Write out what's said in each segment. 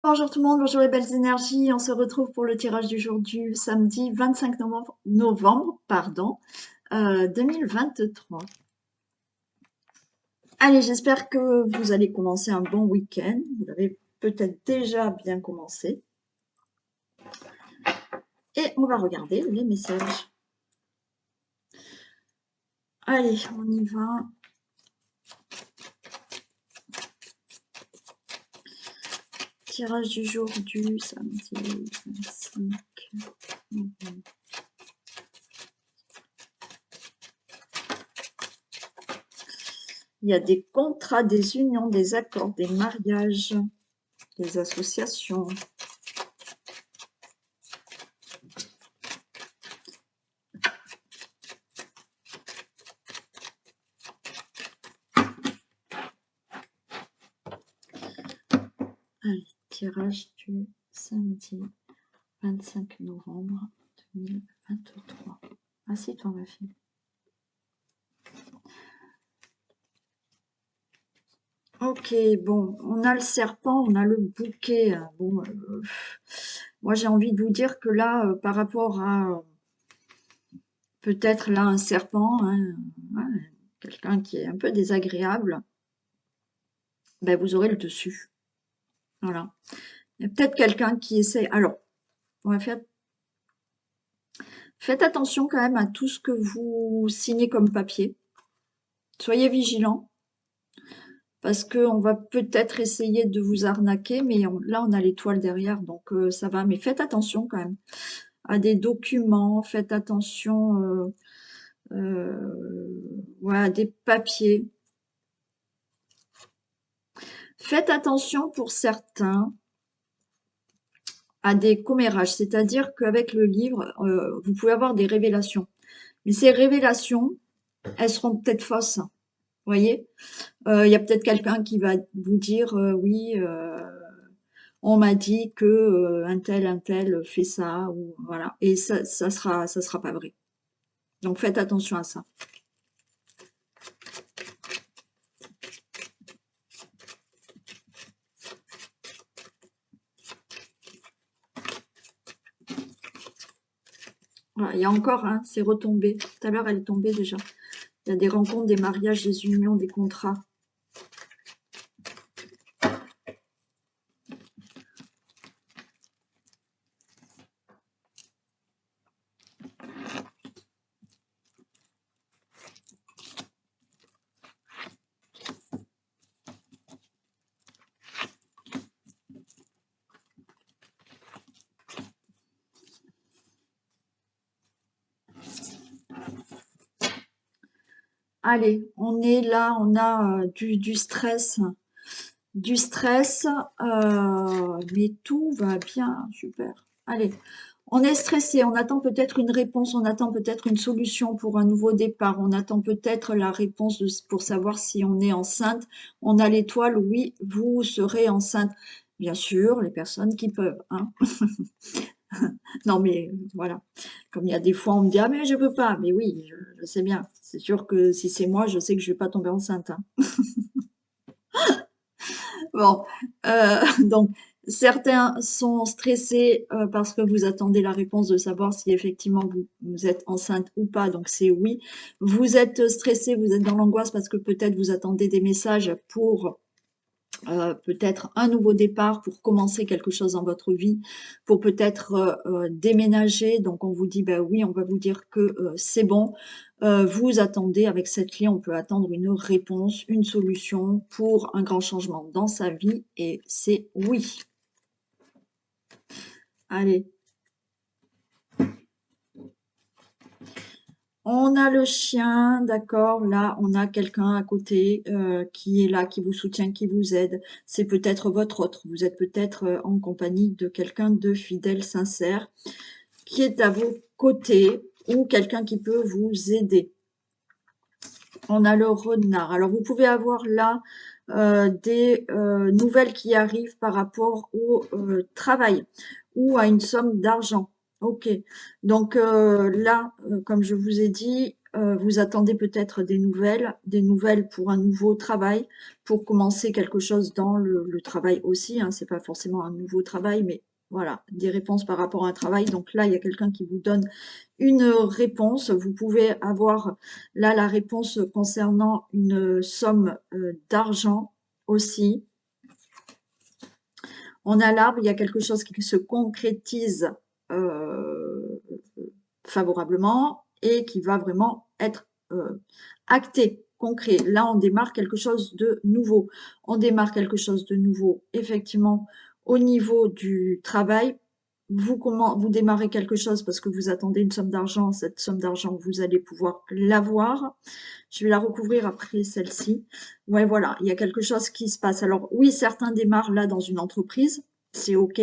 Bonjour tout le monde, bonjour les belles énergies. On se retrouve pour le tirage du jour du samedi 25 novembre, 2023. Allez, j'espère que vous allez commencer un bon week-end. Vous l'avez peut-être déjà bien commencé. Et on va regarder les messages. Allez, on y va. Tirage du jour du samedi 25 novembre. Il y a des contrats, des unions, des accords, des mariages, des associations. Allez, tirage du samedi 25 novembre 2023. Assieds-toi, ma fille. Ok, bon, on a le serpent, on a le bouquet. Bon, moi j'ai envie de vous dire que là, par rapport à peut-être là un serpent, hein, quelqu'un qui est un peu désagréable, ben, vous aurez le dessus. Voilà. Il y a peut-être quelqu'un qui essaie. Alors, on va faire. Faites attention quand même à tout ce que vous signez comme papier. Soyez vigilants. Parce qu'on va peut-être essayer de vous arnaquer, mais là, on a l'étoile derrière, donc ça va. Mais faites attention quand même à des documents, faites attention ouais, à des papiers. Faites attention pour certains à des commérages, c'est-à-dire qu'avec le livre, vous pouvez avoir des révélations. Mais ces révélations, elles seront peut-être fausses, vous voyez. Il y a peut-être quelqu'un qui va vous dire, oui, on m'a dit que un tel fait ça, ou voilà, et ça sera pas vrai. Donc faites attention à ça. Voilà, il y a encore, hein, c'est retombé. Tout à l'heure, elle est tombée déjà. Il y a des rencontres, des mariages, des unions, des contrats. Allez, on est là, on a du stress. Du stress, mais tout va bien, super. Allez, on est stressé, on attend peut-être une réponse, on attend peut-être une solution pour un nouveau départ, on attend peut-être la réponse pour savoir si on est enceinte. On a l'étoile, oui, vous serez enceinte. Bien sûr, les personnes qui peuvent, hein. Non, mais voilà. Comme il y a des fois, on me dit, ah, mais je peux pas. Mais oui, je sais bien. C'est sûr que si c'est moi, je sais que je vais pas tomber enceinte, hein. Bon, donc certains sont stressés parce que vous attendez la réponse de savoir si effectivement vous êtes enceinte ou pas, donc c'est oui. Vous êtes stressé, vous êtes dans l'angoisse parce que peut-être vous attendez des messages pour peut-être un nouveau départ, pour commencer quelque chose dans votre vie, pour peut-être déménager. Donc on vous dit, bah oui, on va vous dire que c'est bon. Vous attendez, avec cette clé, on peut attendre une réponse, une solution pour un grand changement dans sa vie, et c'est oui. Allez. On a le chien, d'accord, là, on a quelqu'un à côté qui est là, qui vous soutient, qui vous aide. C'est peut-être votre autre. Vous êtes peut-être en compagnie de quelqu'un de fidèle, sincère, qui est à vos côtés, ou quelqu'un qui peut vous aider. On a le renard. Alors, vous pouvez avoir là des nouvelles qui arrivent par rapport au travail ou à une somme d'argent. Ok. Donc là, comme je vous ai dit, vous attendez peut-être des nouvelles pour un nouveau travail, pour commencer quelque chose dans le travail aussi, hein, c'est pas forcément un nouveau travail, mais voilà, des réponses par rapport à un travail. Donc là, il y a quelqu'un qui vous donne une réponse. Vous pouvez avoir là la réponse concernant une somme d'argent aussi. On a l'arbre, il y a quelque chose qui se concrétise favorablement et qui va vraiment être acté, concret. Là, on démarre quelque chose de nouveau. On démarre quelque chose de nouveau, effectivement, au niveau du travail. Vous démarrez quelque chose parce que vous attendez une somme d'argent. Cette somme d'argent, vous allez pouvoir l'avoir. Je vais la recouvrir après celle-ci. Ouais, voilà, il y a quelque chose qui se passe. Alors oui, certains démarrent là dans une entreprise, c'est OK.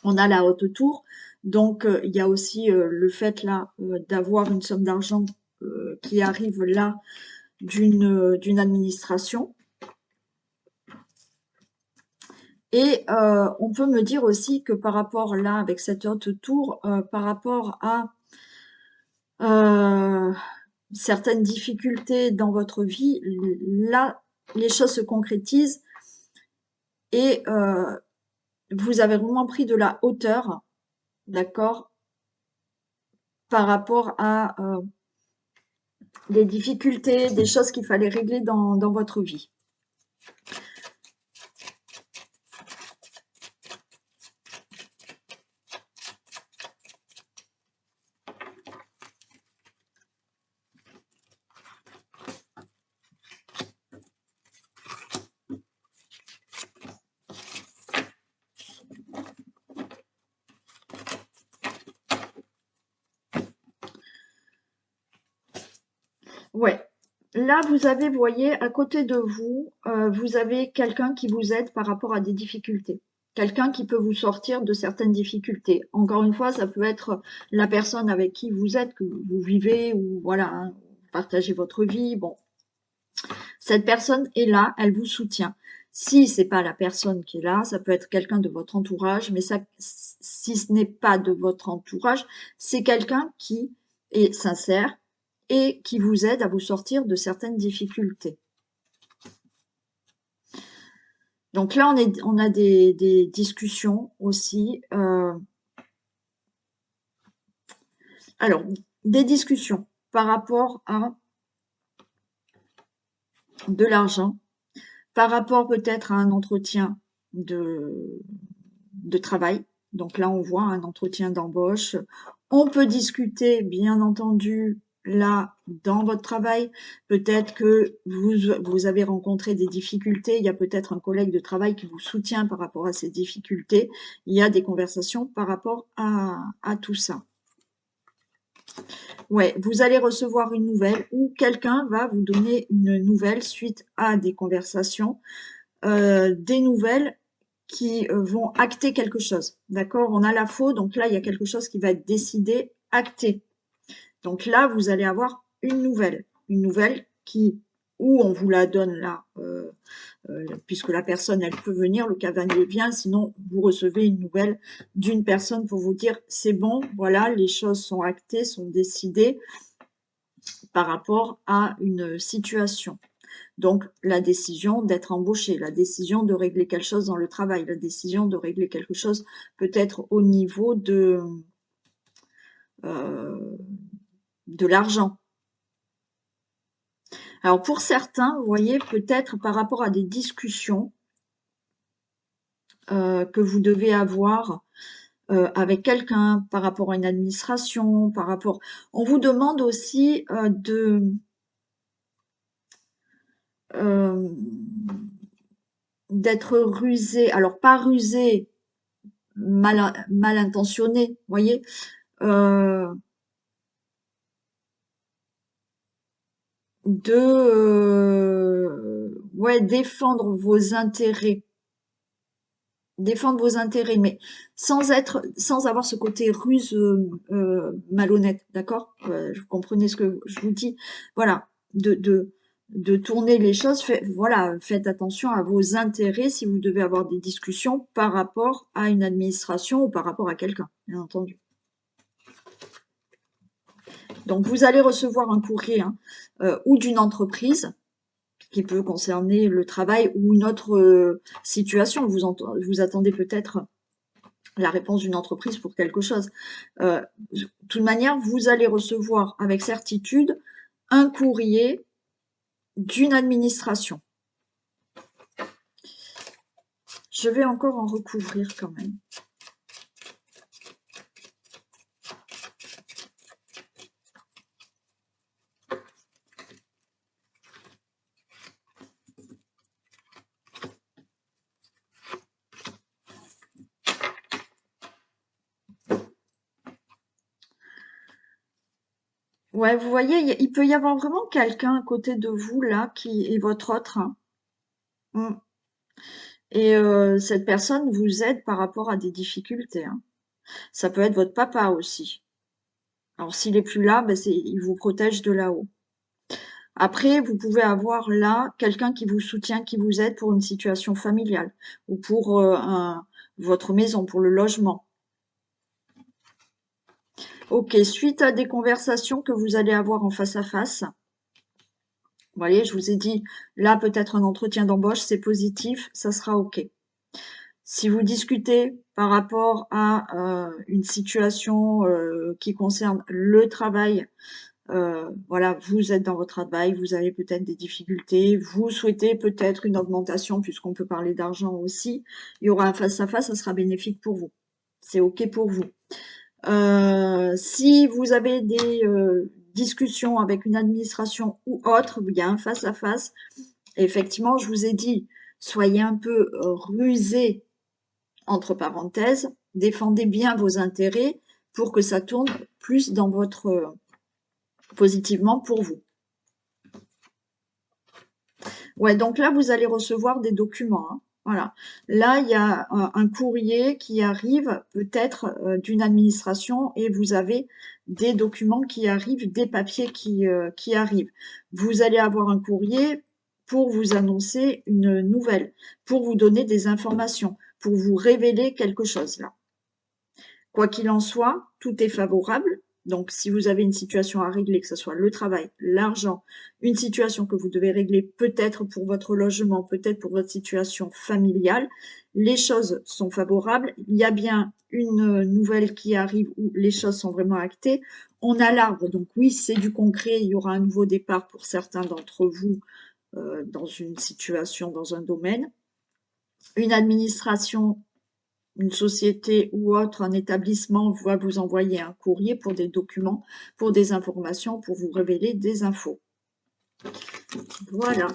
On a la haute tour, donc il y a aussi le fait là d'avoir une somme d'argent qui arrive là d'une administration. Et on peut me dire aussi que par rapport là, avec cette haute tour, par rapport à certaines difficultés dans votre vie, là, les choses se concrétisent et vous avez vraiment pris de la hauteur, d'accord, par rapport à des difficultés, des choses qu'il fallait régler dans votre vie. Ouais. Là, vous avez, vous voyez, à côté de vous, vous avez quelqu'un qui vous aide par rapport à des difficultés. Quelqu'un qui peut vous sortir de certaines difficultés. Encore une fois, ça peut être la personne avec qui vous êtes, que vous vivez, ou voilà, hein, vous partagez votre vie. Bon, cette personne est là, elle vous soutient. Si c'est pas la personne qui est là, ça peut être quelqu'un de votre entourage, mais ça, si ce n'est pas de votre entourage, c'est quelqu'un qui est sincère et qui vous aide à vous sortir de certaines difficultés. Donc là, on a des discussions aussi. Alors, des discussions par rapport à de l'argent, par rapport peut-être à un entretien de travail. Donc là, on voit un entretien d'embauche. On peut discuter, bien entendu, là, dans votre travail. Peut-être que vous avez rencontré des difficultés. Il y a peut-être un collègue de travail qui vous soutient par rapport à ces difficultés. Il y a des conversations par rapport à tout ça. Ouais, vous allez recevoir une nouvelle ou quelqu'un va vous donner une nouvelle suite à des conversations, des nouvelles qui vont acter quelque chose. D'accord? On a la faux, donc là, il y a quelque chose qui va être décidé, acté. Donc là, vous allez avoir une nouvelle qui, ou on vous la donne là, puisque la personne, elle peut venir, le cavalier vient, sinon vous recevez une nouvelle d'une personne pour vous dire c'est bon, voilà, les choses sont actées, sont décidées par rapport à une situation. Donc, la décision d'être embauché, la décision de régler quelque chose dans le travail, la décision de régler quelque chose peut-être au niveau de l'argent. Alors, pour certains, vous voyez, peut-être par rapport à des discussions que vous devez avoir avec quelqu'un, par rapport à une administration, par rapport... On vous demande aussi d'être rusé. Alors, pas rusé, mal intentionné, vous voyez, ouais, défendre vos intérêts. Défendre vos intérêts, mais sans avoir ce côté ruse malhonnête, d'accord? Vous comprenez ce que je vous dis? Voilà, de tourner les choses, voilà, faites attention à vos intérêts si vous devez avoir des discussions par rapport à une administration ou par rapport à quelqu'un, bien entendu. Donc, vous allez recevoir un courrier hein, ou d'une entreprise qui peut concerner le travail ou une autre situation. Vous attendez peut-être la réponse d'une entreprise pour quelque chose. De toute manière, vous allez recevoir avec certitude un courrier d'une administration. Je vais encore en recouvrir quand même. Ouais, vous voyez, il peut y avoir vraiment quelqu'un à côté de vous là qui est votre autre. Hein. Mm. Et cette personne vous aide par rapport à des difficultés. Hein. Ça peut être votre papa aussi. Alors s'il est plus là, ben il vous protège de là-haut. Après, vous pouvez avoir là quelqu'un qui vous soutient, qui vous aide pour une situation familiale ou pour votre maison, pour le logement. Ok, suite à des conversations que vous allez avoir en face à face, vous voyez, je vous ai dit, là peut-être un entretien d'embauche, c'est positif, ça sera ok. Si vous discutez par rapport à une situation qui concerne le travail, voilà, vous êtes dans votre travail, vous avez peut-être des difficultés, vous souhaitez peut-être une augmentation puisqu'on peut parler d'argent aussi, il y aura un face-à-face, ça sera bénéfique pour vous. C'est ok pour vous. Si vous avez des discussions avec une administration ou autre, il y a un face-à-face, effectivement, je vous ai dit, soyez un peu rusé entre parenthèses, défendez bien vos intérêts pour que ça tourne plus dans votre positivement pour vous. Ouais, donc là, vous allez recevoir des documents. Hein. Voilà. Là, il y a un courrier qui arrive peut-être d'une administration et vous avez des documents qui arrivent, des papiers qui arrivent. Vous allez avoir un courrier pour vous annoncer une nouvelle, pour vous donner des informations, pour vous révéler quelque chose là. Quoi qu'il en soit, tout est favorable. Donc, si vous avez une situation à régler, que ce soit le travail, l'argent, une situation que vous devez régler peut-être pour votre logement, peut-être pour votre situation familiale, les choses sont favorables. Il y a bien une nouvelle qui arrive où les choses sont vraiment actées. On a l'arbre, donc oui, c'est du concret. Il y aura un nouveau départ pour certains d'entre vous dans une situation, dans un domaine. Une administration, une société ou autre, un établissement va vous envoyer un courrier pour des documents, pour des informations, pour vous révéler des infos. Voilà.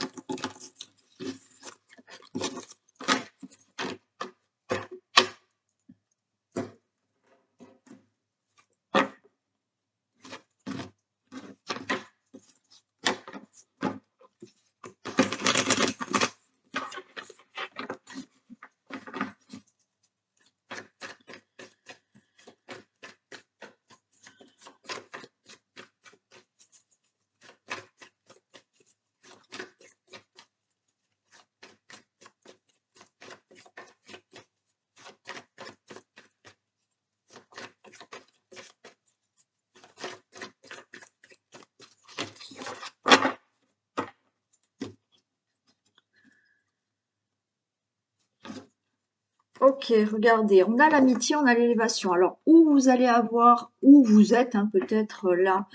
Ok, regardez, on a l'amitié, on a l'élévation. Alors, où vous allez avoir, où vous êtes hein, peut-être là,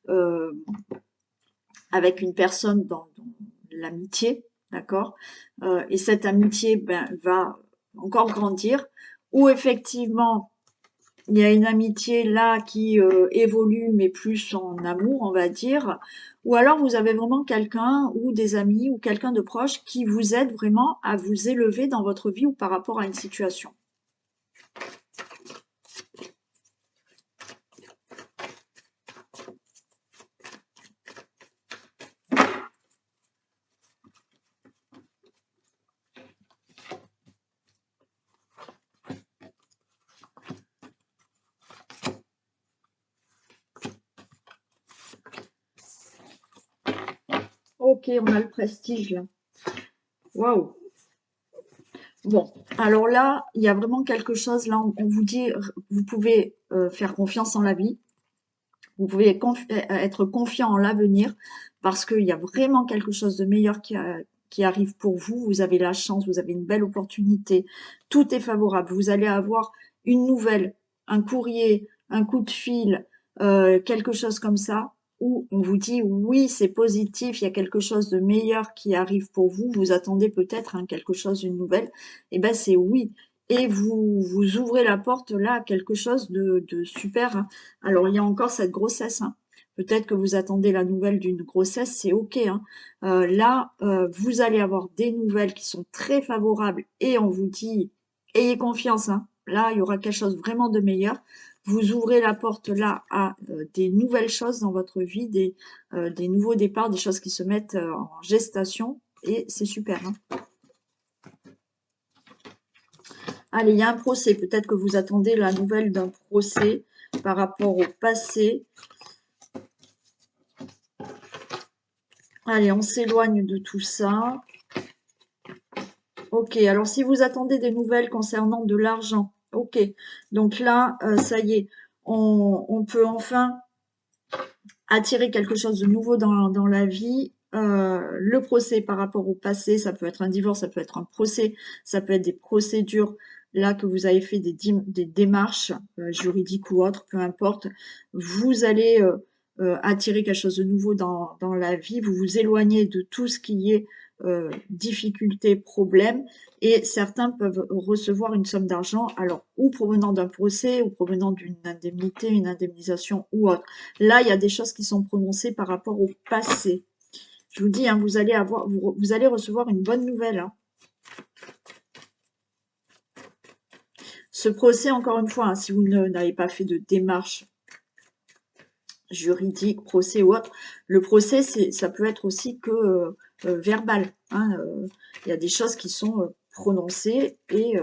euh, avec une personne dans l'amitié, d'accord et cette amitié ben, va encore grandir, ou effectivement, il y a une amitié là qui évolue, mais plus en amour, on va dire. Ou alors vous avez vraiment quelqu'un ou des amis ou quelqu'un de proche qui vous aide vraiment à vous élever dans votre vie ou par rapport à une situation. Ok, on a le prestige là. Waouh. Bon, alors là, il y a vraiment quelque chose, là, on vous dit, vous pouvez faire confiance en la vie. Vous pouvez être confiant en l'avenir parce qu'il y a vraiment quelque chose de meilleur qui arrive pour vous. Vous avez la chance, vous avez une belle opportunité. Tout est favorable. Vous allez avoir une nouvelle, un courrier, un coup de fil, quelque chose comme ça, où on vous dit oui, c'est positif, il y a quelque chose de meilleur qui arrive pour vous. Vous attendez peut-être quelque chose, une nouvelle. Et ben c'est oui. Et vous ouvrez la porte là à quelque chose de super, hein. Alors, il y a encore cette grossesse, hein. Peut-être que vous attendez la nouvelle d'une grossesse, c'est OK, hein. Là, vous allez avoir des nouvelles qui sont très favorables et on vous dit, ayez confiance, hein. Là, il y aura quelque chose vraiment de meilleur. Vous ouvrez la porte là à des nouvelles choses dans votre vie, des nouveaux départs, des choses qui se mettent en gestation et c'est super, hein. Allez, il y a un procès. Peut-être que vous attendez la nouvelle d'un procès par rapport au passé. Allez, on s'éloigne de tout ça. Ok, alors si vous attendez des nouvelles concernant de l'argent, ok. Donc là, ça y est, on peut enfin attirer quelque chose de nouveau dans la vie. Le procès par rapport au passé, ça peut être un divorce, ça peut être un procès, ça peut être des procédures là que vous avez fait des démarches juridiques ou autres, peu importe. Vous allez attirer quelque chose de nouveau dans la vie, vous vous éloignez de tout ce qui est difficulté, problème, et certains peuvent recevoir une somme d'argent, alors ou provenant d'un procès, ou provenant d'une indemnité, une indemnisation ou autre. Là, il y a des choses qui sont prononcées par rapport au passé. Je vous dis, hein, vous allez recevoir une bonne nouvelle, hein. Ce procès, encore une fois, hein, si vous n'avez pas fait de démarche juridique, procès ou autre, le procès, ça peut être aussi que verbal, hein. Il y a des choses qui sont prononcées et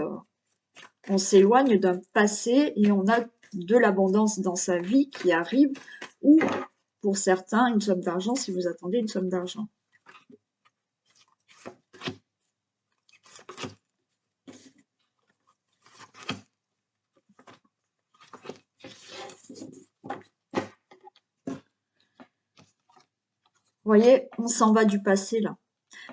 on s'éloigne d'un passé et on a de l'abondance dans sa vie qui arrive, ou pour certains, une somme d'argent si vous attendez une somme d'argent. Vous voyez, on s'en va du passé là.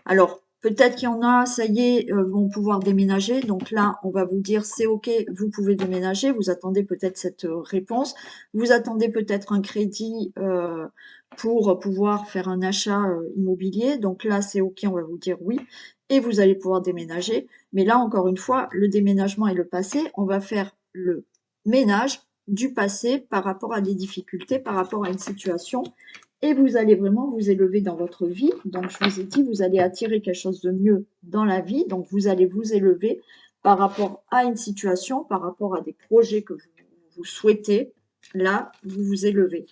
Alors, peut-être qu'il y en a, ça y est, vont pouvoir déménager. Donc là, on va vous dire, c'est OK, vous pouvez déménager. Vous attendez peut-être cette réponse. Vous attendez peut-être un crédit pour pouvoir faire un achat immobilier. Donc là, c'est OK, on va vous dire oui. Et vous allez pouvoir déménager. Mais là, encore une fois, le déménagement est le passé. On va faire le ménage du passé par rapport à des difficultés, par rapport à une situation, et vous allez vraiment vous élever dans votre vie. Donc, je vous ai dit, vous allez attirer quelque chose de mieux dans la vie. Donc, vous allez vous élever par rapport à une situation, par rapport à des projets que vous souhaitez. Là, vous vous élevez.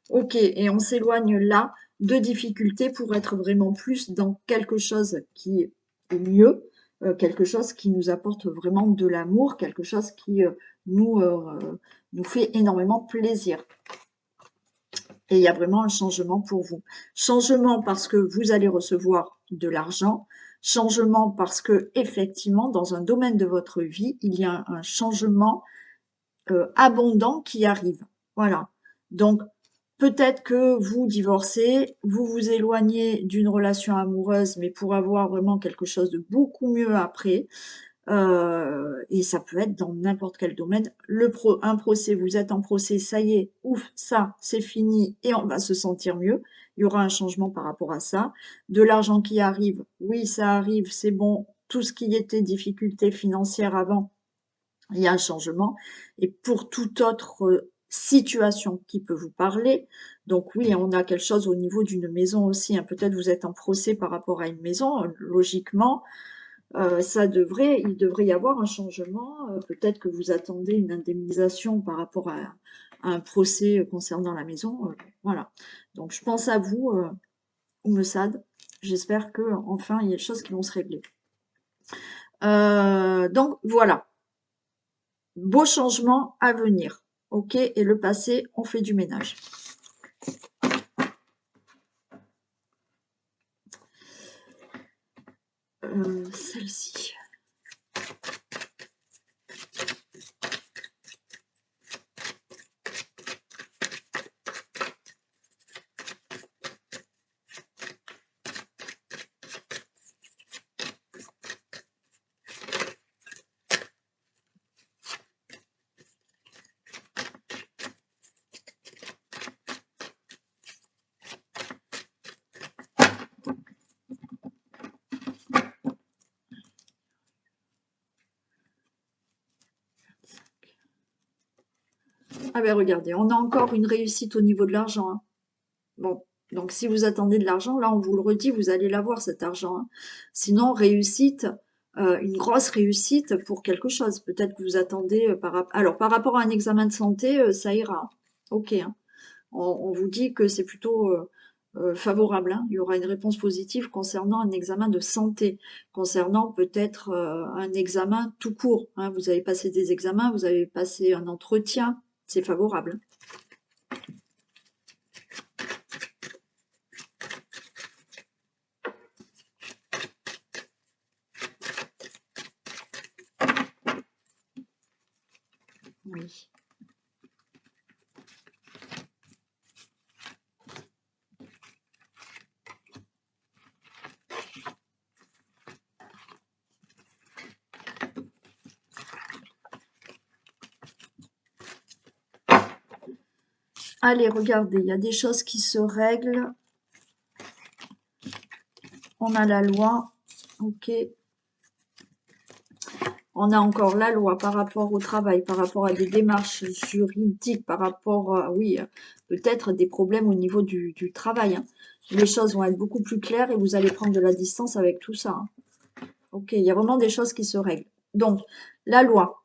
Ok, et on s'éloigne là de difficultés pour être vraiment plus dans quelque chose qui est mieux, quelque chose qui nous apporte vraiment de l'amour, quelque chose qui nous, nous fait énormément plaisir. Et il y a vraiment un changement pour vous. Changement parce que vous allez recevoir de l'argent. Changement parce que, effectivement, dans un domaine de votre vie, il y a un changement abondant qui arrive. Voilà. Donc, peut-être que vous divorcez, vous vous éloignez d'une relation amoureuse, mais pour avoir vraiment quelque chose de beaucoup mieux après. Et ça peut être dans n'importe quel domaine. Un procès, vous êtes en procès, ça y est, ouf, ça, c'est fini et on va se sentir mieux. Il y aura un changement par rapport à ça. De l'argent qui arrive, oui, ça arrive, c'est bon. Tout ce qui était difficulté financière avant, il y a un changement. Et pour toute autre situation qui peut vous parler, donc oui, on a quelque chose au niveau d'une maison aussi, hein. Peut-être vous êtes en procès par rapport à une maison, logiquement. Il devrait y avoir un changement. Peut-être que vous attendez une indemnisation par rapport à un procès concernant la maison. Voilà. Donc, je pense à vous, Oume-Sad. J'espère que enfin il y a des choses qui vont se régler. Donc, voilà. Beau changement à venir. OK? Et le passé, on fait du ménage. Celle-ci. Ah ben regardez, on a encore une réussite au niveau de l'argent, hein. Bon, donc si vous attendez de l'argent, là on vous le redit, vous allez l'avoir cet argent, hein. Sinon, réussite, une grosse réussite pour quelque chose. Peut-être que vous attendez alors par rapport à un examen de santé, ça ira. Ok, hein. On vous dit que c'est plutôt favorable, hein. Il y aura une réponse positive concernant un examen de santé, concernant peut-être un examen tout court, hein. Vous avez passé des examens, vous avez passé un entretien, c'est favorable. Oui. Allez, regardez, il y a des choses qui se règlent. On a la loi, ok. On a encore la loi par rapport au travail, par rapport à des démarches juridiques, par rapport à, oui, peut-être des problèmes au niveau du travail, hein. Les choses vont être beaucoup plus claires et vous allez prendre de la distance avec tout ça, hein. Ok, il y a vraiment des choses qui se règlent. Donc, la loi,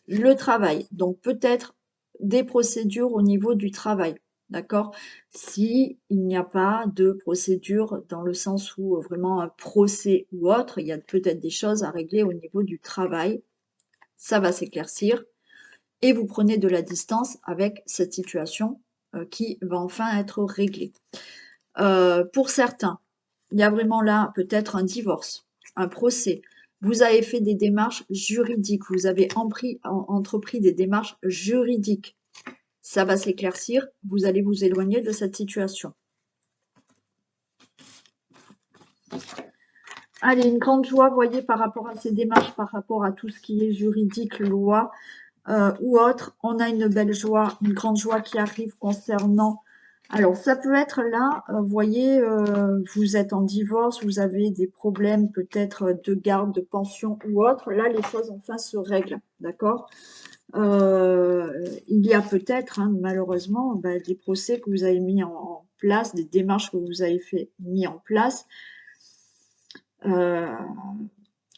le travail, donc peut-être des procédures au niveau du travail, d'accord? Si il n'y a pas de procédure dans le sens où vraiment un procès ou autre, il y a peut-être des choses à régler au niveau du travail, ça va s'éclaircir et vous prenez de la distance avec cette situation qui va enfin être réglée. Pour certains, il y a vraiment là peut-être un divorce, un procès. Vous avez fait des démarches juridiques, vous avez entrepris des démarches juridiques. Ça va s'éclaircir, vous allez vous éloigner de cette situation. Allez, une grande joie, voyez, par rapport à ces démarches, par rapport à tout ce qui est juridique, loi ou autre. On a une belle joie, une grande joie qui arrive concernant. Alors, ça peut être là, vous voyez, vous êtes en divorce, vous avez des problèmes peut-être de garde, de pension ou autre. Là, les choses enfin se règlent, d'accord? Il y a peut-être, hein, malheureusement, des procès que vous avez mis en place, des démarches que vous avez mis en place.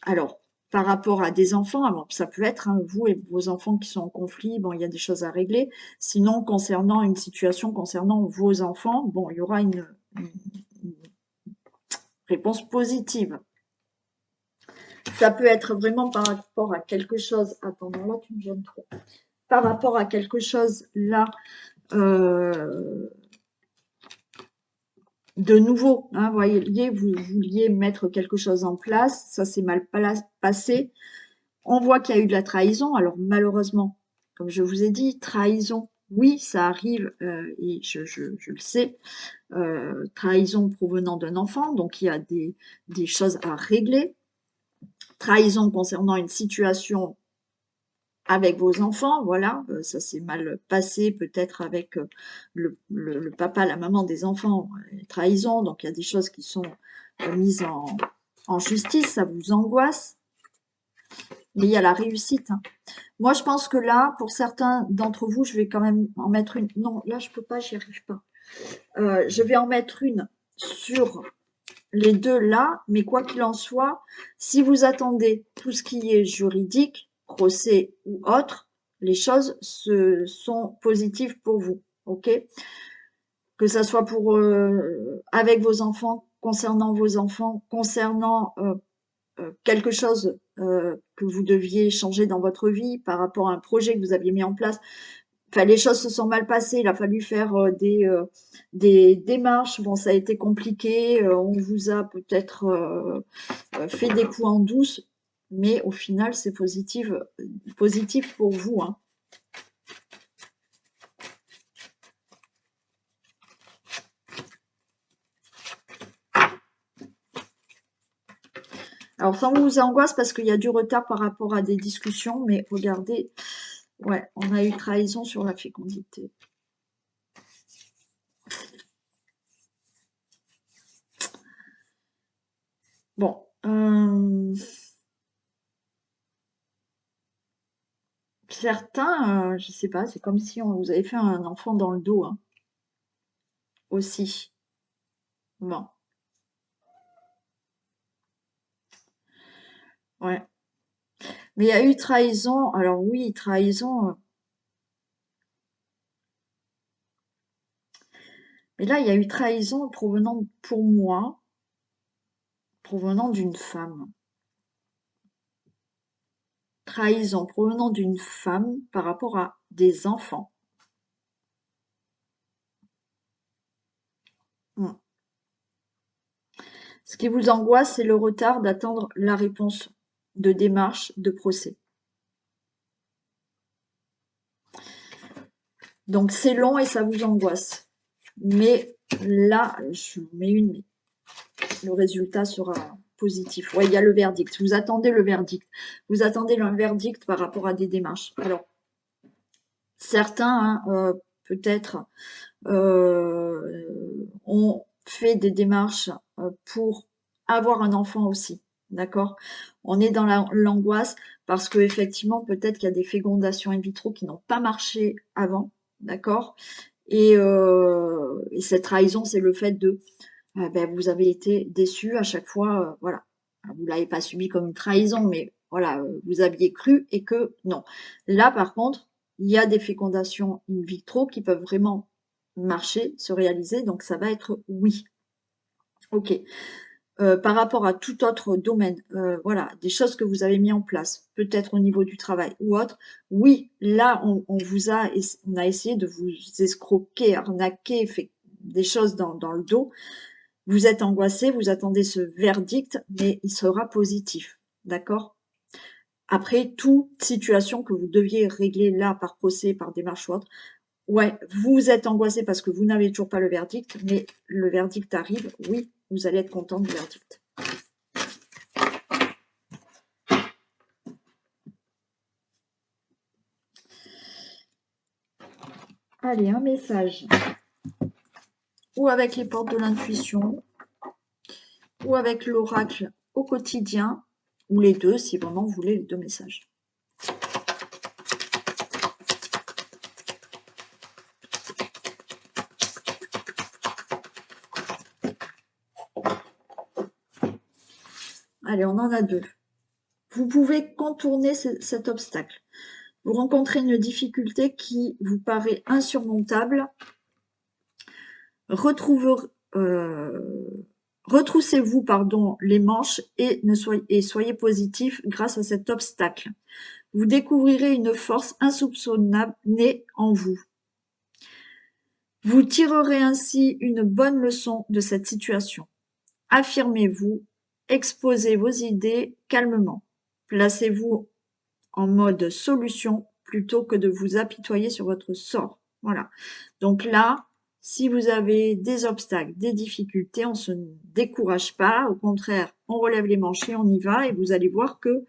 Alors, par rapport à des enfants, alors ça peut être hein, vous et vos enfants qui sont en conflit, bon, il y a des choses à régler. Sinon, concernant une situation concernant vos enfants, bon, il y aura une réponse positive. Ça peut être vraiment par rapport à quelque chose. Attends, là, tu me gênes trop. Par rapport à quelque chose, là, de nouveau, hein, voyez, vous vouliez mettre quelque chose en place, ça s'est mal passé. On voit qu'il y a eu de la trahison. Alors malheureusement, comme je vous ai dit, trahison, oui, ça arrive et je le sais. Trahison provenant d'un enfant, donc il y a des choses à régler. Trahison concernant une situation avec vos enfants, voilà, ça s'est mal passé peut-être avec le papa, la maman des enfants, trahison, donc il y a des choses qui sont mises en justice, ça vous angoisse, mais il y a la réussite, hein. Moi, je pense que là, pour certains d'entre vous, je vais quand même en mettre une. Non, là, je peux pas, j'y arrive pas. Je vais en mettre une sur les deux là, mais quoi qu'il en soit, si vous attendez tout ce qui est juridique, procès ou autre, les choses sont positives pour vous, ok? Que ça soit pour avec vos enfants, concernant quelque chose que vous deviez changer dans votre vie par rapport à un projet que vous aviez mis en place. Enfin, les choses se sont mal passées, il a fallu faire des démarches. Bon, ça a été compliqué, on vous a peut-être fait des coups en douce, mais au final, c'est positif pour vous, hein. Alors, ça vous angoisse parce qu'il y a du retard par rapport à des discussions, mais regardez, ouais, on a eu trahison sur la fécondité. Bon, Certains, je sais pas, c'est comme si on vous avait fait un enfant dans le dos, hein, aussi. Bon, ouais. Mais il y a eu trahison. Alors oui, trahison. Mais là, il y a eu trahison provenant, pour moi, provenant d'une femme. Trahison provenant d'une femme par rapport à des enfants. Hmm. Ce qui vous angoisse, c'est le retard d'attendre la réponse de démarche de procès. Donc c'est long et ça vous angoisse. Mais là, je mets une mais. Le résultat sera positif. Ouais, il y a le verdict. Vous attendez le verdict. Vous attendez le verdict par rapport à des démarches. Alors, certains, hein, peut-être, ont fait des démarches pour avoir un enfant aussi. D'accord? On est dans l'angoisse parce que effectivement, peut-être qu'il y a des fécondations in vitro qui n'ont pas marché avant. D'accord? Et cette trahison, c'est le fait de ben, vous avez été déçu à chaque fois, voilà. Vous l'avez pas subi comme une trahison, mais voilà, vous aviez cru et que non. Là, par contre, il y a des fécondations in vitro qui peuvent vraiment marcher, se réaliser, donc ça va être oui. Ok. Par rapport à tout autre domaine, voilà, des choses que vous avez mis en place, peut-être au niveau du travail ou autre, oui, là, on a essayé de vous escroquer, arnaquer, fait des choses dans le dos. Vous êtes angoissé, vous attendez ce verdict, mais il sera positif. D'accord? Après, toute situation que vous deviez régler là par procès, par démarche ou autre, ouais, vous êtes angoissé parce que vous n'avez toujours pas le verdict, mais le verdict arrive, oui, vous allez être content du verdict. Allez, un message. Ou avec les portes de l'intuition, ou avec l'oracle au quotidien, ou les deux si vraiment vous voulez les deux messages. Allez, on en a deux. Vous pouvez contourner cet obstacle. Vous rencontrez une difficulté qui vous paraît insurmontable. Euh, Retroussez-vous les manches et soyez positif grâce à cet obstacle. Vous découvrirez une force insoupçonnable née en vous. Vous tirerez ainsi une bonne leçon de cette situation. Affirmez-vous, exposez vos idées calmement. Placez-vous en mode solution plutôt que de vous apitoyer sur votre sort. Voilà. Donc là, si vous avez des obstacles, des difficultés, on ne se décourage pas. Au contraire, on relève les manches et on y va. Et vous allez voir que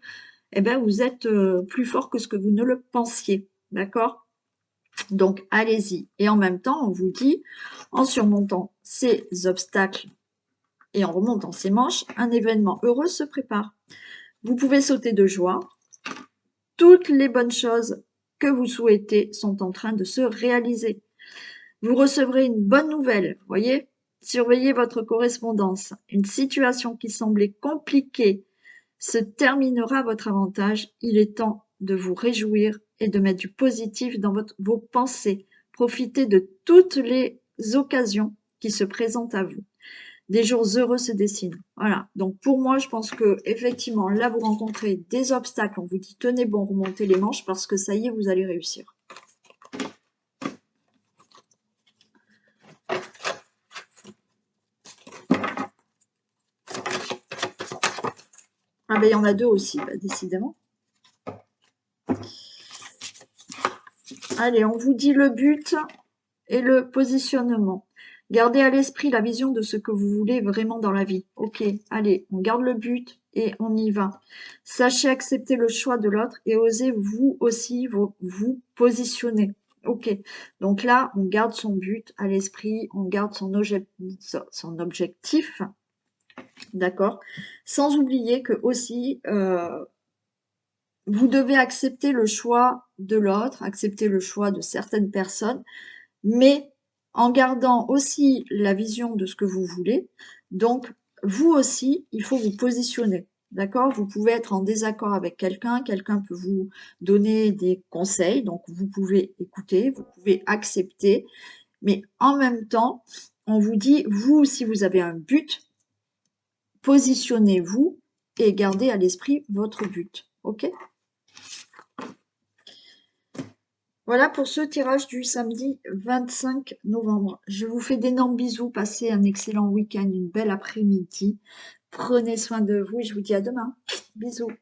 eh ben, vous êtes plus fort que ce que vous ne le pensiez. D'accord? Donc, allez-y. Et en même temps, on vous dit, en surmontant ces obstacles et en remontant ces manches, un événement heureux se prépare. Vous pouvez sauter de joie. Toutes les bonnes choses que vous souhaitez sont en train de se réaliser. Vous recevrez une bonne nouvelle, voyez? Surveillez votre correspondance. Une situation qui semblait compliquée se terminera à votre avantage. Il est temps de vous réjouir et de mettre du positif dans vos pensées. Profitez de toutes les occasions qui se présentent à vous. Des jours heureux se dessinent. Voilà. Donc pour moi, je pense que effectivement, là, vous rencontrez des obstacles. On vous dit tenez bon, remontez les manches parce que ça y est, vous allez réussir. Ah ben il y en a deux aussi, bah, décidément. Allez, on vous dit le but et le positionnement. Gardez à l'esprit la vision de ce que vous voulez vraiment dans la vie. Ok, allez, on garde le but et on y va. Sachez accepter le choix de l'autre et osez vous aussi vous positionner. Ok, donc là, on garde son but à l'esprit, on garde son objectif, d'accord? Sans oublier que aussi, vous devez accepter le choix de l'autre, accepter le choix de certaines personnes, mais en gardant aussi la vision de ce que vous voulez. Donc, vous aussi, il faut vous positionner. D'accord? Vous pouvez être en désaccord avec quelqu'un, quelqu'un peut vous donner des conseils, donc vous pouvez écouter, vous pouvez accepter, mais en même temps, on vous dit, vous, si vous avez un but, positionnez-vous et gardez à l'esprit votre but. OK? Voilà pour ce tirage du samedi 25 novembre. Je vous fais d'énormes bisous, passez un excellent week-end, une belle après-midi. Prenez soin de vous et je vous dis à demain. Bisous.